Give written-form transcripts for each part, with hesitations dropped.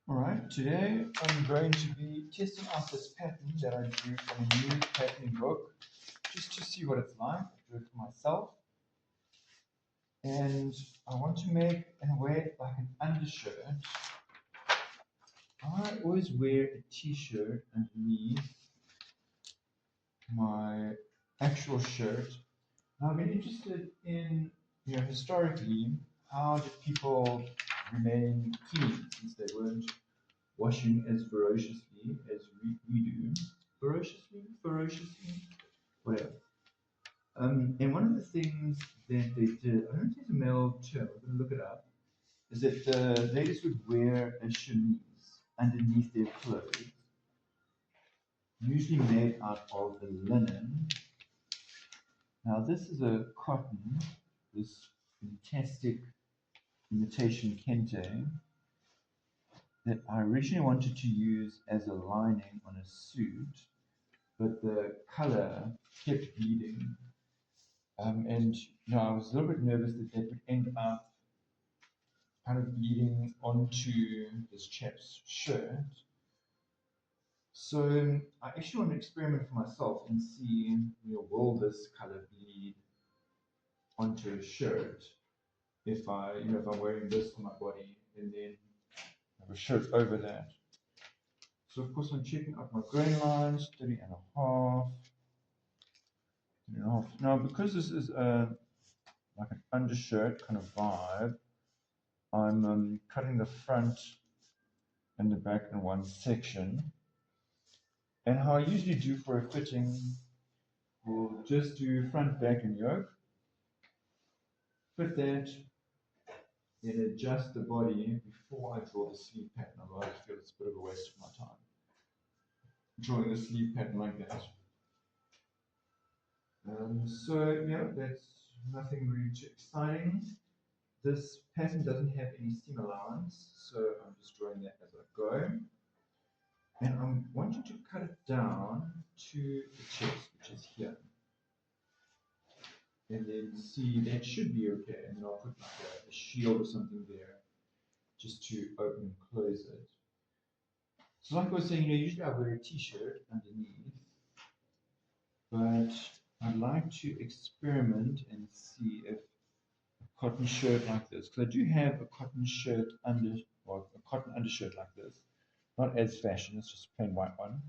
Alright, today I'm going to be testing out this pattern that I drew from a new patterning book, just to see what it's like. I drew it for myself, and I want to make, in a way, like an undershirt. I always wear a t-shirt underneath my actual shirt. Now, I've been interested in, historically, how did people remain clean since they weren't washing as ferociously as we do. Ferociously, whatever. And one of the things that they did, I don't know if it's a male term, I'm going to look it up, is that the ladies would wear a chemise underneath their clothes, usually made out of the linen. Now, this is a cotton, this fantastic imitation kente that I originally wanted to use as a lining on a suit, but the color kept bleeding. And I was a little bit nervous that that would end up kind of bleeding onto this chap's shirt. So I actually want to experiment for myself and see, will this color bleed onto a shirt if if I'm wearing this on my body and then have a shirt over that. So of course I'm checking out my grain lines, 30 and a half. Now because this is like an undershirt kind of vibe, I'm cutting the front and the back in one section. And how I usually do for a fitting, we'll just do front, back, and yoke. Fit that, then adjust the body before I draw the sleeve pattern. Otherwise, I feel it's a bit of a waste of my time drawing the sleeve pattern like that. So yeah, that's nothing really too exciting. This pattern doesn't have any seam allowance, so I'm just drawing that as I go. And I want you to cut it down to the chest, which is here. And then see, that should be okay. And then I'll put like a shield or something there just to open and close it. So like I was saying, usually I wear a t-shirt underneath, but I'd like to experiment and see if a cotton shirt like this, because I do have a cotton shirt a cotton undershirt like this, not as fashion, it's just a plain white one.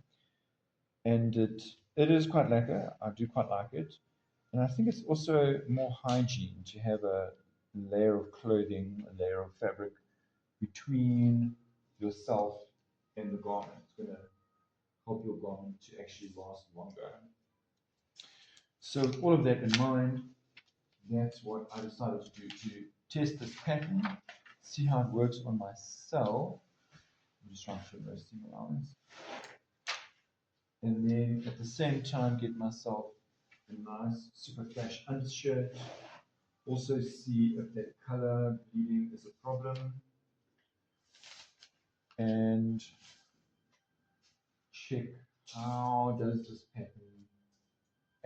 And it is quite lacquer. I do quite like it. And I think it's also more hygiene to have a layer of clothing, a layer of fabric between yourself and the garment. It's going to help your garment to actually last longer. So with all of that in mind, that's what I decided to do, to test this pattern, see how it works on myself. I'm just trying to show no seam allowance. And then at the same time get myself a nice super flash undershirt. Also see if that color bleeding is a problem. And check how does this pattern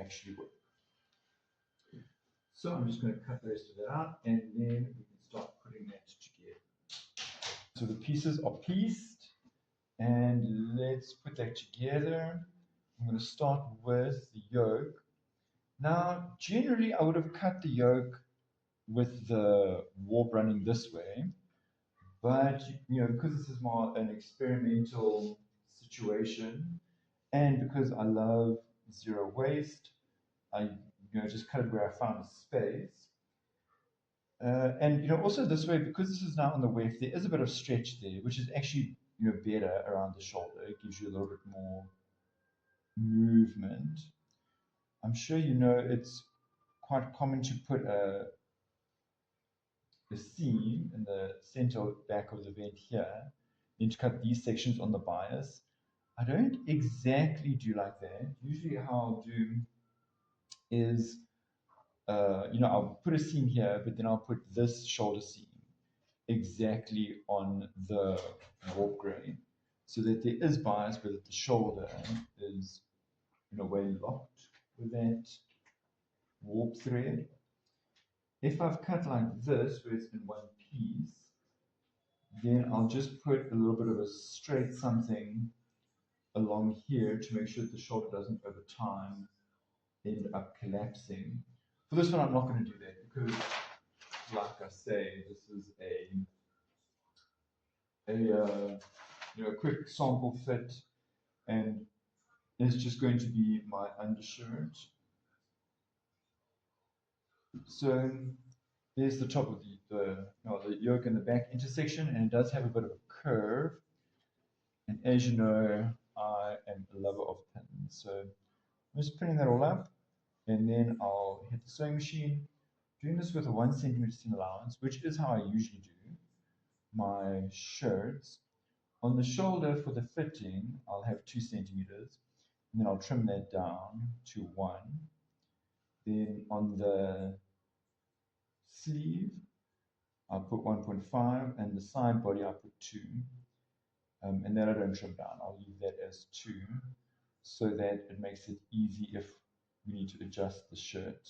actually work. So I'm just going to cut the rest of that out and then we can start putting that together. So the pieces are pieced and let's put that together. I'm going to start with the yoke. Now, generally I would have cut the yoke with the warp running this way, but because this is more an experimental situation and because I love zero waste, I just cut it where I found a space. And also this way, because this is now on the weft, there is a bit of stretch there, which is actually better around the shoulder. It gives you a little bit more movement. I'm sure it's quite common to put a seam in the center back of the vent here, then to cut these sections on the bias. I don't exactly do like that. Usually how I'll do is I'll put a seam here, but then I'll put this shoulder seam exactly on the warp grain so that there is bias, but that the shoulder is in a way locked with that warp thread. If I've cut like this, where it's in one piece, Then I'll just put a little bit of a straight something along here to make sure that the shoulder doesn't over time end up collapsing. For this one, I'm not going to do that because, like I say, this is a quick sample fit, and it's just going to be my undershirt. So there's the top of the yoke and the back intersection, and it does have a bit of a curve. And as you know, I am a lover of pins, so I'm just pinning that all up, and then I'll hit the sewing machine. Doing this with a 1 centimeter seam allowance, which is how I usually do my shirts. On the shoulder for the fitting, I'll have 2 centimeters, and then I'll trim that down to 1. Then on the sleeve, I'll put 1.5, and the side body I'll put 2. And then I don't trim down, I'll leave that as 2, so that it makes it easy if we need to adjust the shirt.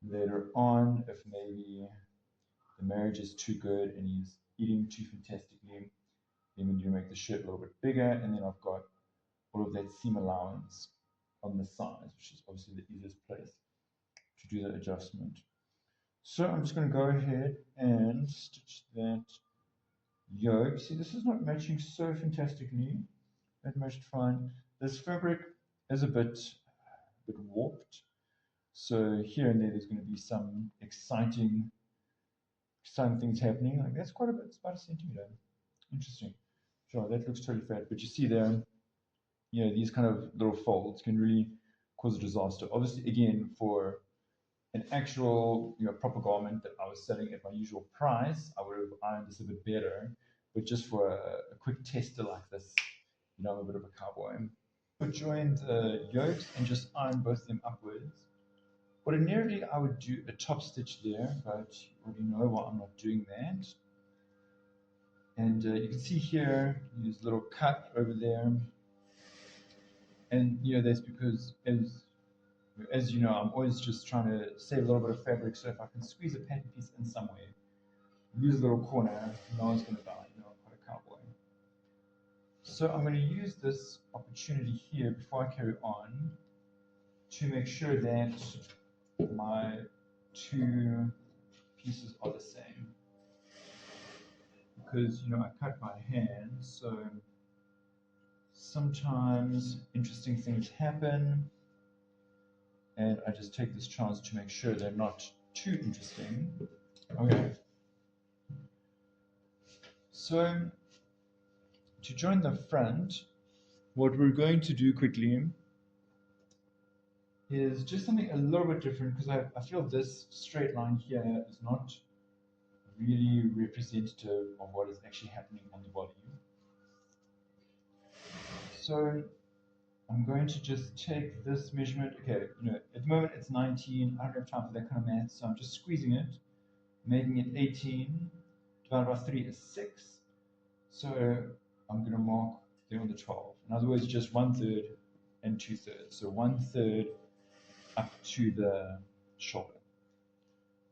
Later on, if maybe the marriage is too good and he's eating too fantastically, then we need to make the shirt a little bit bigger, and then I've got all of that seam allowance on the sides, which is obviously the easiest place to do the adjustment. So I'm just going to go ahead and stitch that yoke. See, this is not matching so fantastically. That matched fine. This fabric is a bit warped. So here and there's going to be some exciting things happening. Like that's quite a bit. It's about a centimeter. Interesting. Sure, that looks totally fat. But you see there, these kind of little folds can really cause a disaster. Obviously, again, for an actual, proper garment that I was selling at my usual price, I would have ironed this a bit better. But just for a quick tester like this, I'm a bit of a cowboy. I would join the yokes and just iron both of them upwards. Ordinarily, I would do a top stitch there, but you already know why I'm not doing that. And you can see here, there's a little cut over there. And, that's because, as you know, I'm always just trying to save a little bit of fabric, so if I can squeeze a pattern piece in somewhere, lose a little corner, no one's going to die, I'm quite a cowboy. So I'm going to use this opportunity here before I carry on to make sure that my 2 pieces are the same. Because, I cut by hand, so sometimes interesting things happen, and I just take this chance to make sure they're not too interesting. Okay. So, to join the front, what we're going to do quickly is just something a little bit different, because I feel this straight line here is not really representative of what is actually happening on the body. So I'm going to just take this measurement. Okay, at the moment it's 19. I don't have time for that kind of math, so I'm just squeezing it, making it 18. Divided by 3 is 6. So I'm going to mark there on the 12. In other words, just 1/3 and 2/3. So 1/3 up to the shoulder.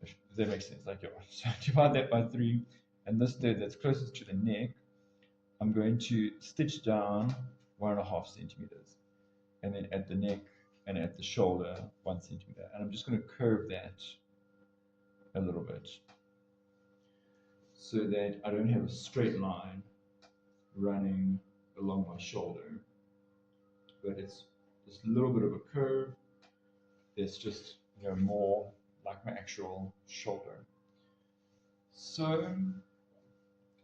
If that makes sense, like so divide that by 3, and this third that's closest to the neck, I'm going to stitch down 1.5 centimeters, and then at the neck and at the shoulder 1 centimeter, and I'm just going to curve that a little bit so that I don't have a straight line running along my shoulder, but it's just a little bit of a curve that's just more like my actual shoulder. So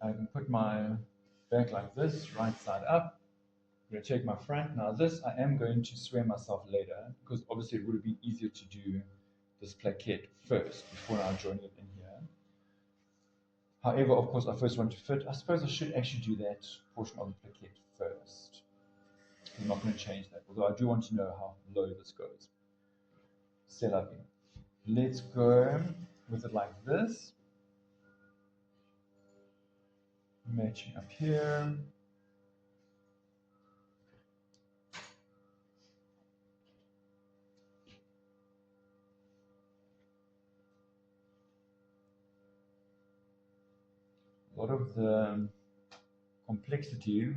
I can put my back like this, right side up. I'm going to take my front. Now this I am going to sway myself later, because obviously it would have been easier to do this plaquette first before now joining it in here. However, of course, I first want to fit. I suppose I should actually do that portion of the plaquette first. I'm not going to change that, although I do want to know how low this goes. C'est la vie. Let's go with it like this. Matching up here. A lot of the complexity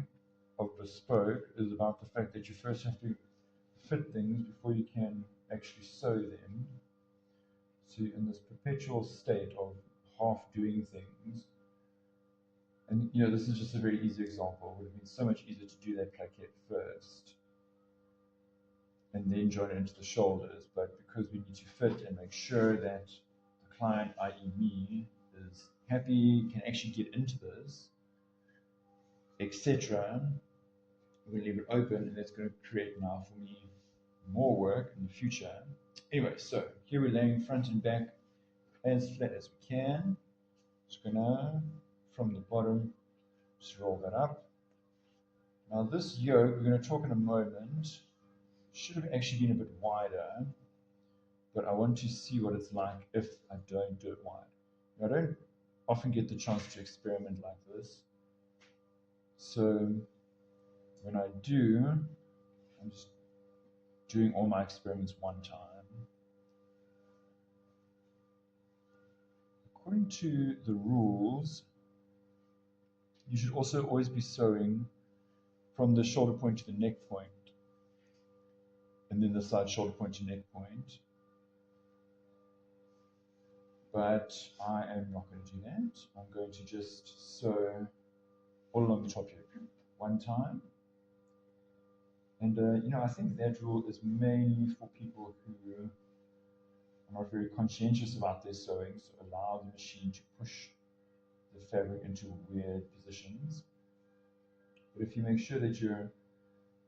of bespoke is about the fact that you first have to fit things before you can actually sew them. So you're in this perpetual state of half doing things. And this is just a very easy example. It would have been so much easier to do that plaquette first and then join it into the shoulders. But because we need to fit and make sure that the client, i.e. me, is happy, can actually get into this, etc., we're going to leave it open, and that's going to create now for me more work in the future. Anyway, so here we're laying front and back as flat as we can. Just gonna, from the bottom, just roll that up. Now this yoke, we're going to talk in a moment, should have actually been a bit wider, but I want to see what it's like if I don't do it wide. Now, I don't often get the chance to experiment like this, so when I do, I'm just doing all my experiments one time. According to the rules, you should also always be sewing from the shoulder point to the neck point, and then the side shoulder point to neck point. But I am not going to do that. I'm going to just sew all along the top yoke one time. And I think that rule is mainly for people who are not very conscientious about their sewing, so allow the machine to push the fabric into weird positions. But if you make sure that you're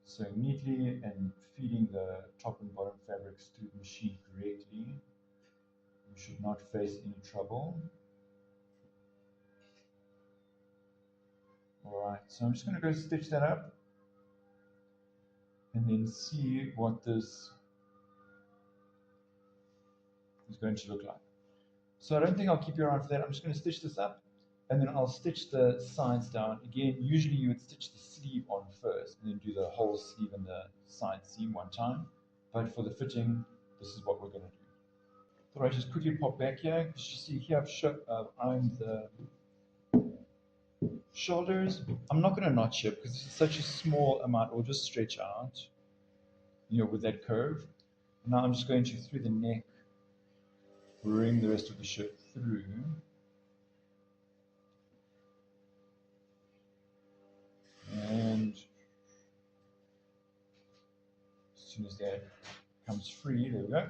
sewing neatly and feeding the top and bottom fabrics through the machine correctly, you should not face any trouble. Alright, so I'm just going to go stitch that up and then see what this is going to look like. So I don't think I'll keep you around for that. I'm just going to stitch this up, and then I'll stitch the sides down. Again, usually you would stitch the sleeve on first and then do the whole sleeve and the side seam one time, but for the fitting, this is what we're going to do. Thought I'd just quickly pop back here, because you see here I've ironed the shoulders. I'm not going to notch it because this is such a small amount, it will just stretch out, with that curve. Now I'm just going to, through the neck, bring the rest of the shirt through. And as soon as that comes free, there we go.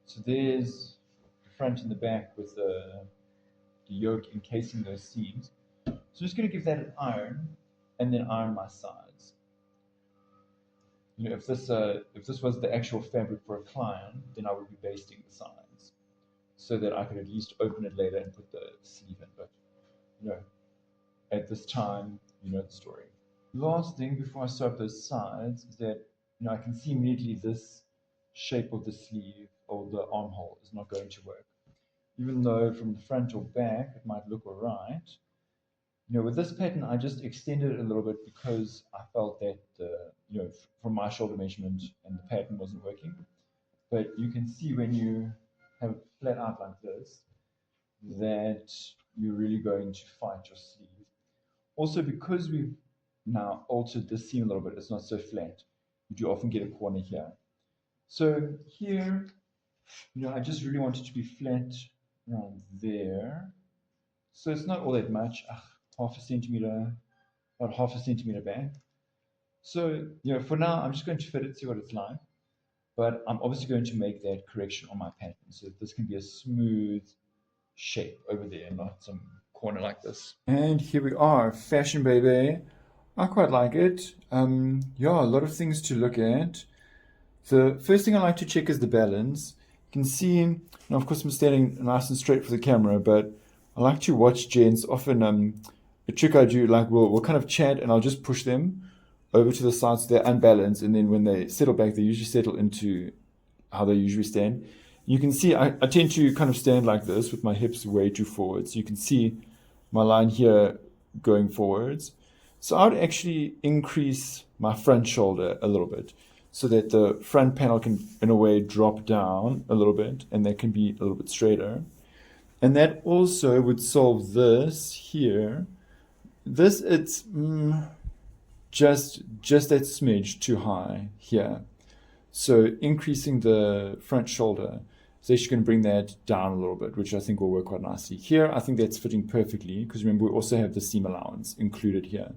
So there's the front and the back with the yoke encasing those seams. So I'm just going to give that an iron, and then iron my sides. If this was the actual fabric for a client, then I would be basting the sides, so that I could at least open it later and put the sleeve in. But at this time, you know the story. Last thing before I sew up those sides is that I can see immediately this shape of the sleeve or the armhole is not going to work. Even though from the front or back it might look alright. With this pattern I just extended it a little bit because I felt that from my shoulder measurement and the pattern wasn't working. But you can see when you have it flat out like this that you're really going to fight your sleeve. Also, because we've now altered the seam a little bit, it's not so flat, you do often get a corner here. So here, I just really want it to be flat around there. So it's not all that much, half a centimeter, about half a centimeter back. So, for now, I'm just going to fit it, see what it's like. But I'm obviously going to make that correction on my pattern, so that this can be a smooth shape over there, not some corner like this. And here we are, fashion baby. I quite like it. A lot of things to look at. The first thing I like to check is the balance. You can see, now of course I'm standing nice and straight for the camera, but I like to watch gents. Often a trick I do, like we'll kind of chat and I'll just push them over to the side so they're unbalanced, and then when they settle back, they usually settle into how they usually stand. You can see I tend to kind of stand like this with my hips way too forward. So you can see my line here going forwards. So I would actually increase my front shoulder a little bit so that the front panel can, in a way, drop down a little bit and that can be a little bit straighter. And that also would solve this here. This, it's just that smidge too high here. So increasing the front shoulder is actually going to bring that down a little bit, which I think will work quite nicely. Here, I think that's fitting perfectly because remember, we also have the seam allowance included here.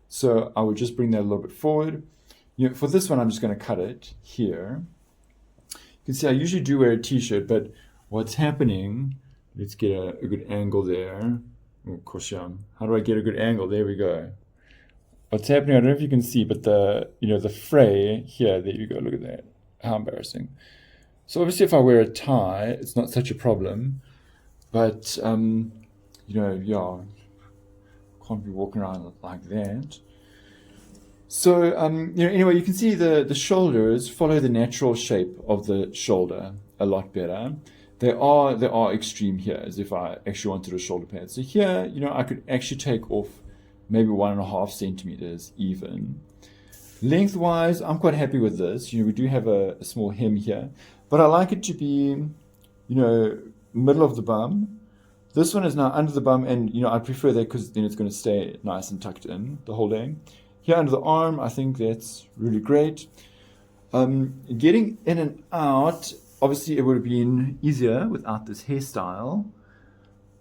So I would just bring that a little bit forward. For this one, I'm just going to cut it here. You can see I usually do wear a t-shirt, but what's happening, let's get a good angle there. Oh, Kosham. How do I get a good angle? There we go. What's happening, I don't know if you can see, but the fray here, there you go, look at that. How embarrassing. So obviously if I wear a tie, it's not such a problem, but, yeah, can't be walking around like that. So, anyway, you can see the shoulders follow the natural shape of the shoulder a lot better. They are extreme here, as if I actually wanted a shoulder pad. So here, I could actually take off maybe 1.5 centimeters even. Lengthwise, I'm quite happy with this. We do have a small hem here, but I like it to be, middle of the bum. This one is now under the bum, and I prefer that because then it's going to stay nice and tucked in the whole day. Here under the arm, I think that's really great. Getting in and out, obviously it would have been easier without this hairstyle,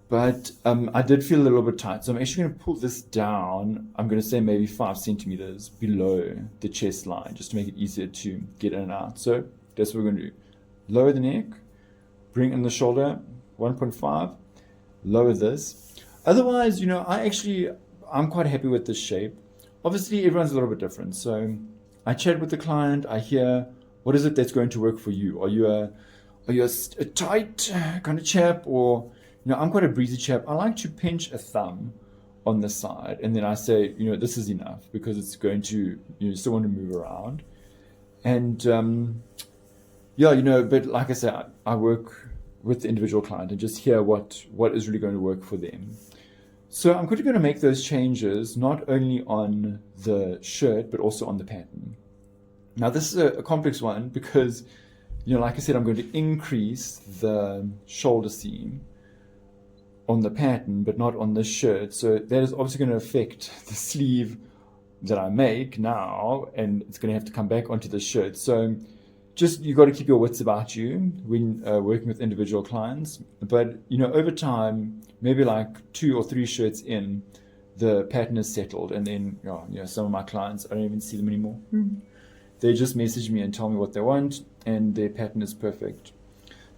but I did feel a little bit tight. So I'm actually going to pull this down. I'm going to say maybe 5 centimeters below the chest line, just to make it easier to get in and out. So that's what we're going to do. Lower the neck, bring in the shoulder, 1.5, lower this. Otherwise, I'm quite happy with this shape. Obviously, everyone's a little bit different. So I chat with the client. I hear, what is it that's going to work for you? Are you a tight kind of chap, or I'm quite a breezy chap. I like to pinch a thumb on the side, and then I say, this is enough because it's going to, still want to move around. And but like I said, I work with the individual client and just hear what is really going to work for them. So I'm quickly going to make those changes, not only on the shirt, but also on the pattern. Now, this is a complex one because, like I said, I'm going to increase the shoulder seam on the pattern, but not on the shirt. So that is obviously going to affect the sleeve that I make now, and it's going to have to come back onto the shirt. So you've got to keep your wits about you when working with individual clients. But, over time, maybe like 2 or 3 shirts in, the pattern is settled. And then, some of my clients, I don't even see them anymore. They just message me and tell me what they want, and their pattern is perfect.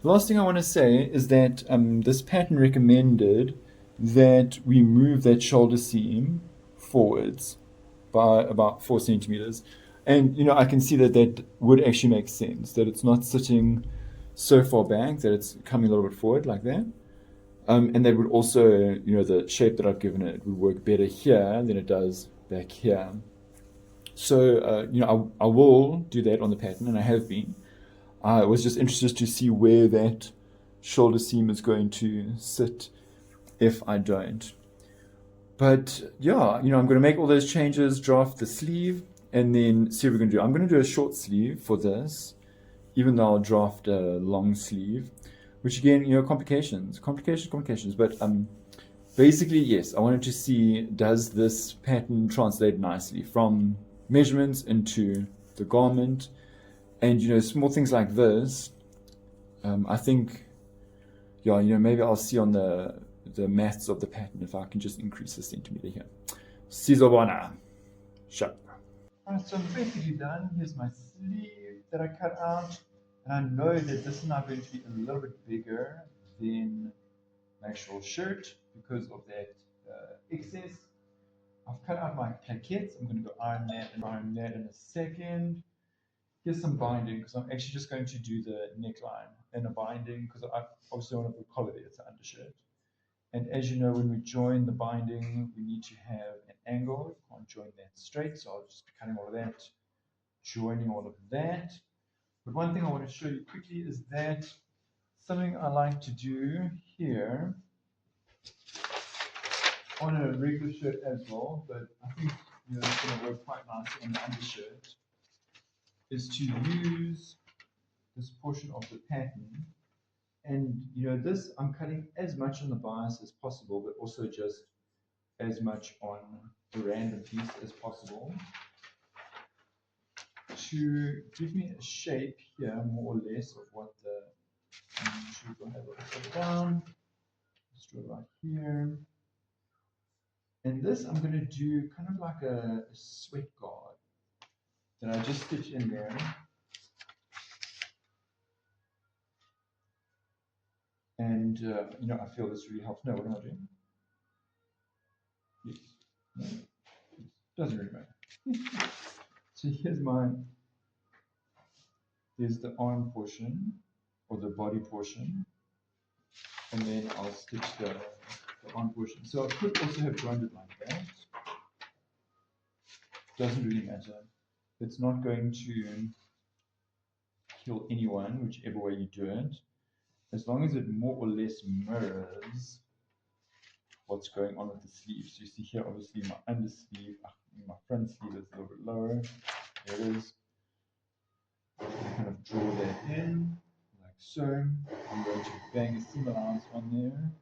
The last thing I want to say is that this pattern recommended that we move that shoulder seam forwards by about 4 centimeters. And, I can see that would actually make sense, that it's not sitting so far back, that it's coming a little bit forward like that. And that would also, the shape that I've given it would work better here than it does back here. So, I will do that on the pattern, and I have been. I was just interested to see where that shoulder seam is going to sit if I don't. But yeah, I'm going to make all those changes, draft the sleeve, and then see what we're going to do. I'm going to do a short sleeve for this, even though I'll draft a long sleeve, which again, complications. But basically, yes, I wanted to see, does this pattern translate nicely from measurements into the garment? And, small things like this, I think, maybe I'll see on the maths of the pattern if I can just increase a centimeter here. Sizobana. Sharp. Alright, so I'm basically done. Here's my sleeve that I cut out. And I know that this is now going to be a little bit bigger than my actual shirt because of that excess. I've cut out my plaquettes. I'm going to go iron that in a second. Here's some binding because I'm actually just going to do the neckline and a binding because I obviously want to put collar there. It's an undershirt. And as you know, when we join the binding, we need to have an angle. You can't join that straight, so I'll just be cutting all of that, joining all of that. But one thing I want to show you quickly is that something I like to do here on a regular shirt as well, but I think it's going to work quite nicely on the undershirt, is to use this portion of the pattern And this I'm cutting as much on the bias as possible, but also just as much on the random piece as possible to give me a shape here, more or less, of what the should go have it down. Let's draw it right here. And this I'm going to do kind of like a sweat guard that I just stitch in there. And I feel this really helps. No, what am I doing? Yes. No. Doesn't really matter. So here's the arm portion or the body portion, and then I'll stitch the arm portion. So I could also have joined it like that. Doesn't really matter. It's not going to kill anyone, whichever way you do it, as long as it more or less mirrors what's going on with the sleeves. So you see here, obviously my undersleeve, my front sleeve is a little bit lower. There it is. I kind of draw that in, like so. I'm going to bang a seam allowance on there.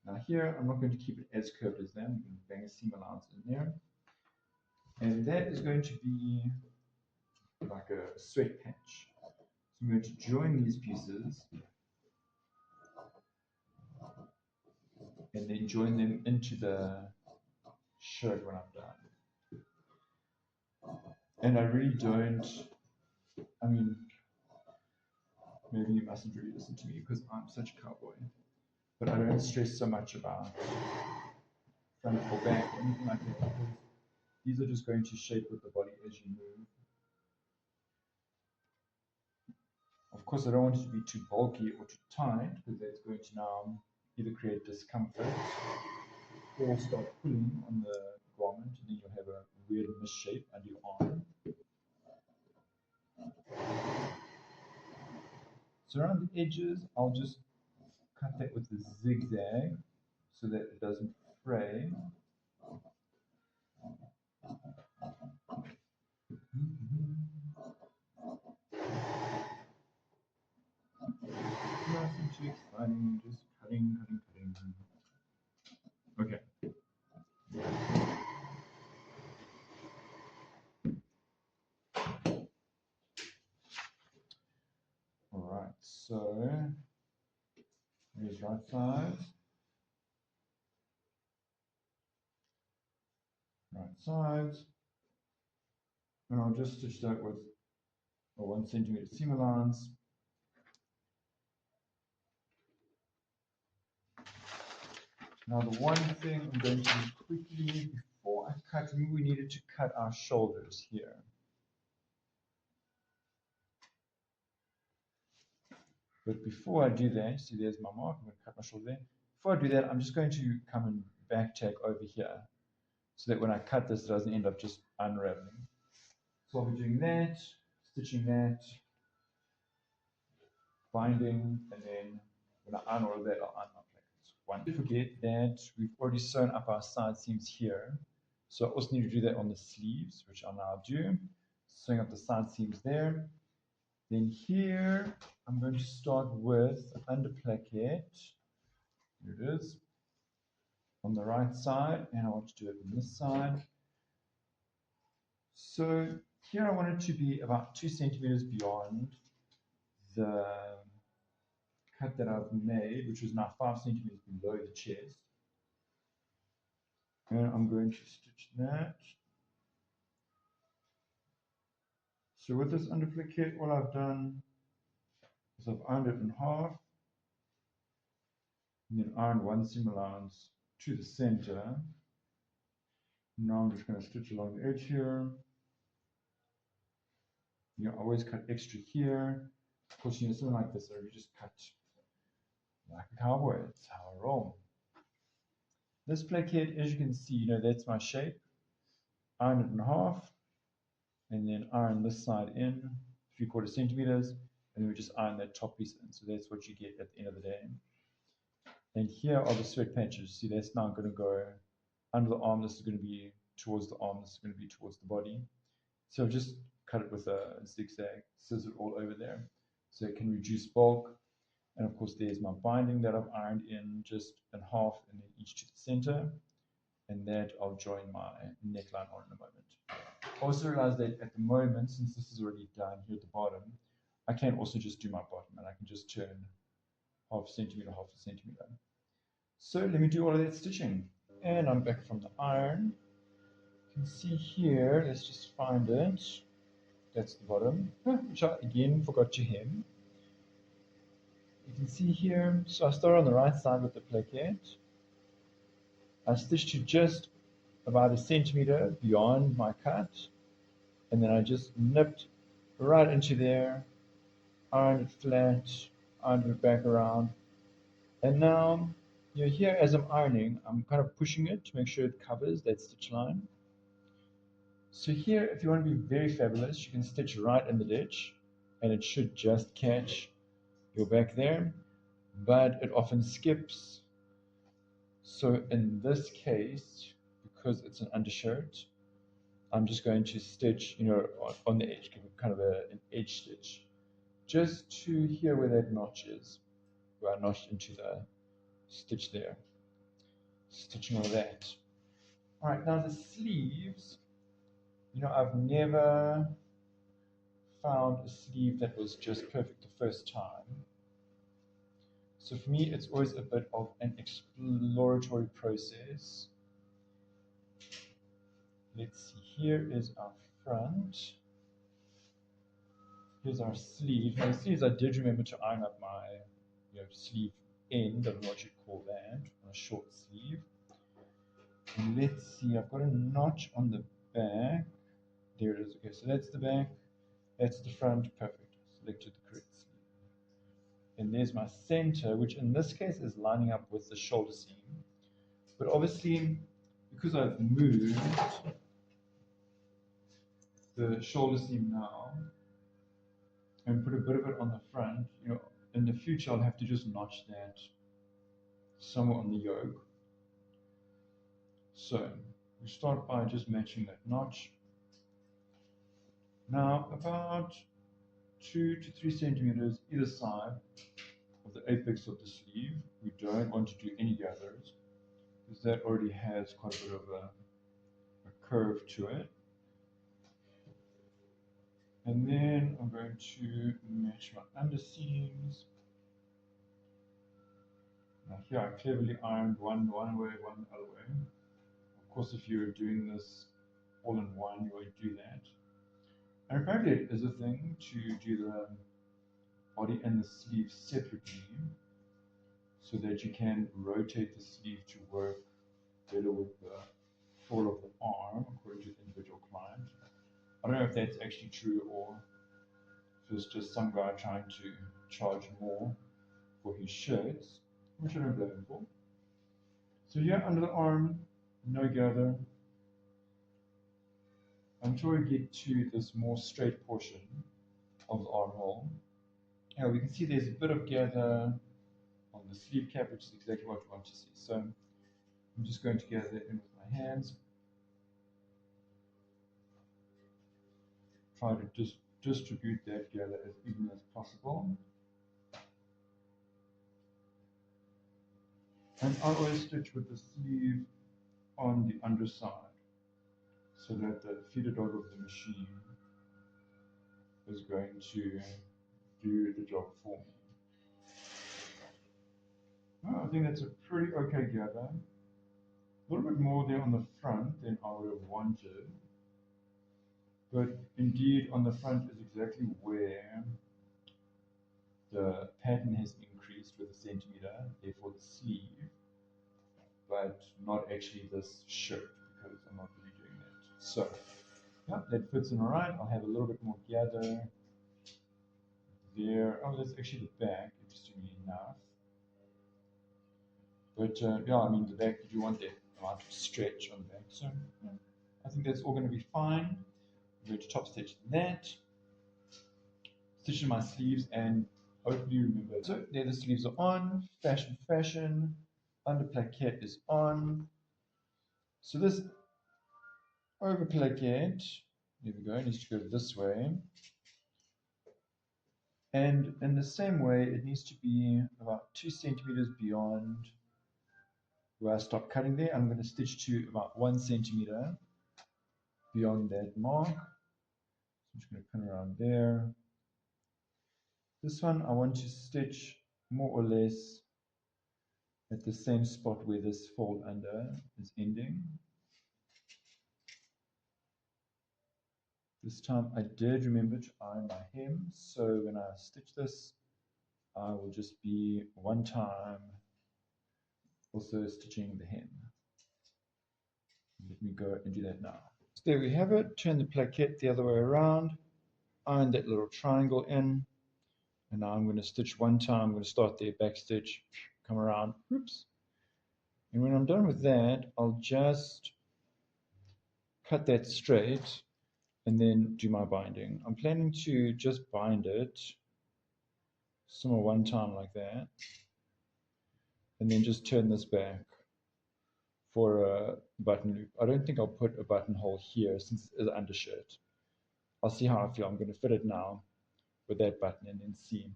Now here, I'm not going to keep it as curved as that. I'm going to bang a seam allowance in there. And that is going to be like a sweat patch. So I'm going to join these pieces and then join them into the shirt when I'm done. And I really don't, maybe you mustn't really listen to me because I'm such a cowboy, but I don't stress so much about front or back or anything like that, because these are just going to shape with the body as you move. Of course, I don't want it to be too bulky or too tight, because that's going to now either create discomfort or start pulling on the garment, and then you'll have a weird misshape under your arm. So around the edges, I'll just cut that with the zigzag so that it doesn't fray. Nothing too exciting, just cutting. Okay. All right, so here's right side. Right sides. And I'll just stitch that with a 1 centimeter seam allowance. Now the one thing I'm going to do quickly before I cut, we needed to cut our shoulders here. But before I do that, see there's my mark, I'm going to cut my shoulder there. Before I do that, I'm just going to come and back tack over here so that when I cut this, it doesn't end up just unraveling. So I'll be doing that, stitching that, binding, and then when I iron all of that, I'll iron my plackets. Don't forget that we've already sewn up our side seams here. So I also need to do that on the sleeves, which I'll now do. Sewing up the side seams there. Then here, I'm going to start with under placket. Here it is. On the right side, and I want to do it on this side. So here I want it to be about 2 centimeters beyond the cut that I've made, which is now 5 centimeters below the chest. And I'm going to stitch that. So with this under placket, all I've done is I've ironed it in half, and then ironed 1 seam allowance to the center. Now I'm just going to stitch along the edge here. You always cut extra here. Of course, something like this, or you just cut like a cowboy. That's how I roll. This placket, as you can see, that's my shape. Iron it in half, and then iron this side in 3/4 centimeters, and then we just iron that top piece in. So that's what you get at the end of the day. And here are the sweat patches. See, that's now going to go under the arm. This is going to be towards the arm. This is going to be towards the body. So just cut it with a zigzag, scissor all over there, so it can reduce bulk. And of course, there's my binding that I've ironed in just in half and then each to the center. And that I'll join my neckline on in a moment. Also realize that at the moment, since this is already done here at the bottom, I can also just do my bottom and I can just turn half a centimeter, half a centimeter. So let me do all of that stitching. And I'm back from the iron. You can see here, let's just find it. That's the bottom, which I again forgot to hem. You can see here, so I start on the right side with the plaquette. I stitch to just about a centimeter beyond my cut, and then I just nipped right into there, ironed it flat, ironed it back around, and now here as I'm ironing, I'm kind of pushing it to make sure it covers that stitch line. So here, if you want to be very fabulous, you can stitch right in the ditch, and it should just catch your back there, but it often skips. So in this case, because it's an undershirt, I'm just going to stitch, on the edge, give it kind of an edge stitch, just to here where that notch is, where I notched into the stitch there, stitching all that. All right, now the sleeves, I've never found a sleeve that was just perfect the first time. So for me, it's always a bit of an exploratory process. Let's see, here is our front. Here's our sleeve. Now the sleeves, I did remember to iron up my sleeve end, I don't know what you'd call that, on a short sleeve. And let's see, I've got a notch on the back. There it is. Okay, so that's the back, that's the front, perfect. Selected the correct sleeve. And there's my center, which in this case is lining up with the shoulder seam. But obviously, because I've moved the shoulder seam now and put a bit of it on the front, in the future I'll have to just notch that somewhere on the yoke. So we start by just matching that notch. Now about 2 to 3 centimeters either side of the apex of the sleeve. We don't want to do any gathers because that already has quite a bit of a curve to it. And then I'm going to match my underseams. Now here I cleverly ironed one way, one the other way. Of course, if you're doing this all in one, you won't do that. And apparently it is a thing to do the body and the sleeve separately so that you can rotate the sleeve to work better with the fall of the arm according to the individual client. I don't know if that's actually true or if it's just some guy trying to charge more for his shirts, which I don't blame him for. So here under the arm, no gather, until we get to this more straight portion of the armhole. Now we can see there's a bit of gather on the sleeve cap, which is exactly what we want to see. So I'm just going to gather that in with my hands. Try to just distribute that gather as even as possible. And I always stitch with the sleeve on the underside so that the feeder dog of the machine is going to do the job for me. Well, I think that's a pretty okay gather. A little bit more there on the front than I would have wanted. But indeed, on the front is exactly where the pattern has increased with a centimeter, therefore the sleeve, but not actually this shirt because I'm not really doing that. So, yeah, that fits in all right. I'll have a little bit more gather there. Oh, that's actually the back, interestingly enough. But yeah, I mean, the back, you do want that amount of stretch on the back. So, yeah, I think that's all going to be fine. I'm going to top stitch that, stitch in my sleeves, and hopefully remember. So there the sleeves are on, fashion, under plaquette is on. So this over plaquette, here we go, needs to go this way. And in the same way, it needs to be about 2 centimeters beyond where I stop cutting there. I'm going to stitch to about 1 centimeter beyond that mark. I'm just going to pin around there. This one I want to stitch more or less at the same spot where this fold under is ending. This time I did remember to iron my hem, so when I stitch this, I will just be one time also stitching the hem. Let me go and do that now. So there we have it. Turn the plaquette the other way around, iron that little triangle in, and now I'm going to stitch one time. I'm going to start there, back stitch, come around, oops. And when I'm done with that, I'll just cut that straight and then do my binding. I'm planning to just bind it somewhere one time like that, and then just turn this back for a button loop. I don't think I'll put a buttonhole here since it's an undershirt. I'll see how I feel. I'm going to fit it now with that button and then see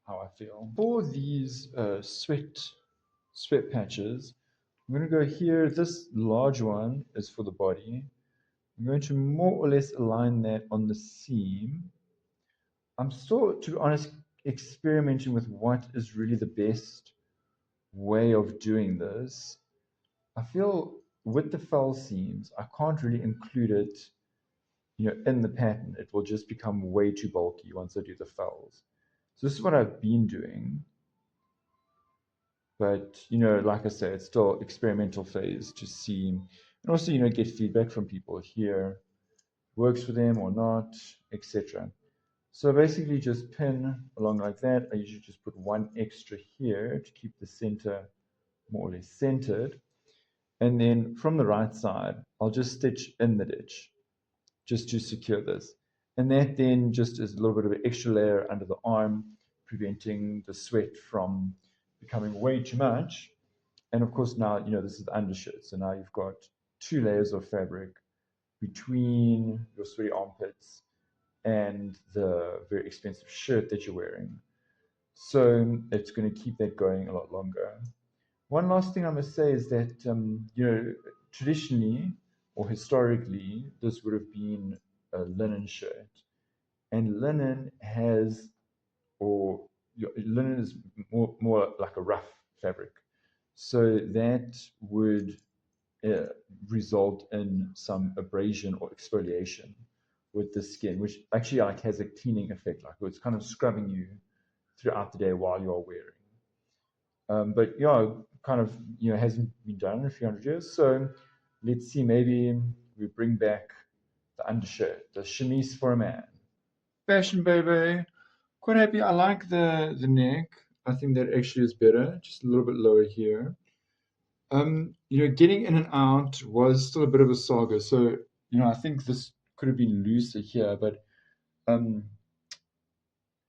how I feel. For these sweat patches, I'm going to go here. This large one is for the body. I'm going to more or less align that on the seam. I'm still, to be honest, experimenting with what is really the best way of doing this. I feel with the fell seams, I can't really include it, in the pattern. It will just become way too bulky once I do the fells. So this is what I've been doing. But, like I say, it's still experimental phase to see, and also, get feedback from people here, works for them or not, etc. So basically just pin along like that. I usually just put one extra here to keep the center more or less centered. And then from the right side, I'll just stitch in the ditch just to secure this. And that then just is a little bit of an extra layer under the arm, preventing the sweat from becoming way too much. And of course now, this is the undershirt. So now you've got 2 layers of fabric between your sweaty armpits and the very expensive shirt that you're wearing. So it's going to keep that going a lot longer. One last thing I must say is that, traditionally or historically, this would have been a linen shirt. And linen linen is more like a rough fabric. So that would result in some abrasion or exfoliation with the skin, which actually has a cleaning effect, like it's kind of scrubbing you throughout the day while you're wearing. But yeah, kind of hasn't been done in a few hundred years. So let's see, maybe we bring back the undershirt, the chemise for a man. Fashion baby. Quite happy. I like the neck. I think that actually is better, just a little bit lower here. Getting in and out was still a bit of a saga. So, I think this could have been looser here, but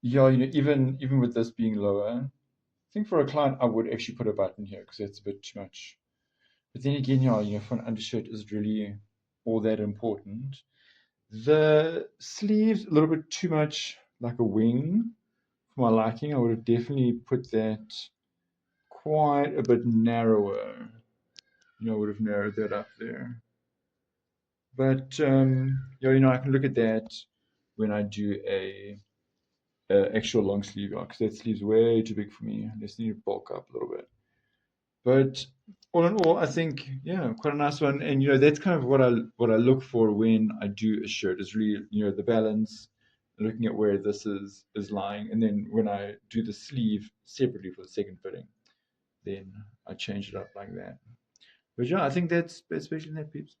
yeah, even with this being lower, I think for a client I would actually put a button here because that's a bit too much. But then again, yeah, for an undershirt is really all that important. The sleeves a little bit too much like a wing for my liking. I would have definitely put that quite a bit narrower. I would have narrowed that up there. But I can look at that when I do a actual long sleeve, because that sleeve's way too big for me. I just need to bulk up a little bit. But all in all, I think quite a nice one. And that's kind of what I look for when I do a shirt is really the balance, looking at where this is lying, and then when I do the sleeve separately for the second fitting, then I change it up like that. But yeah, I think that's basically that, peeps.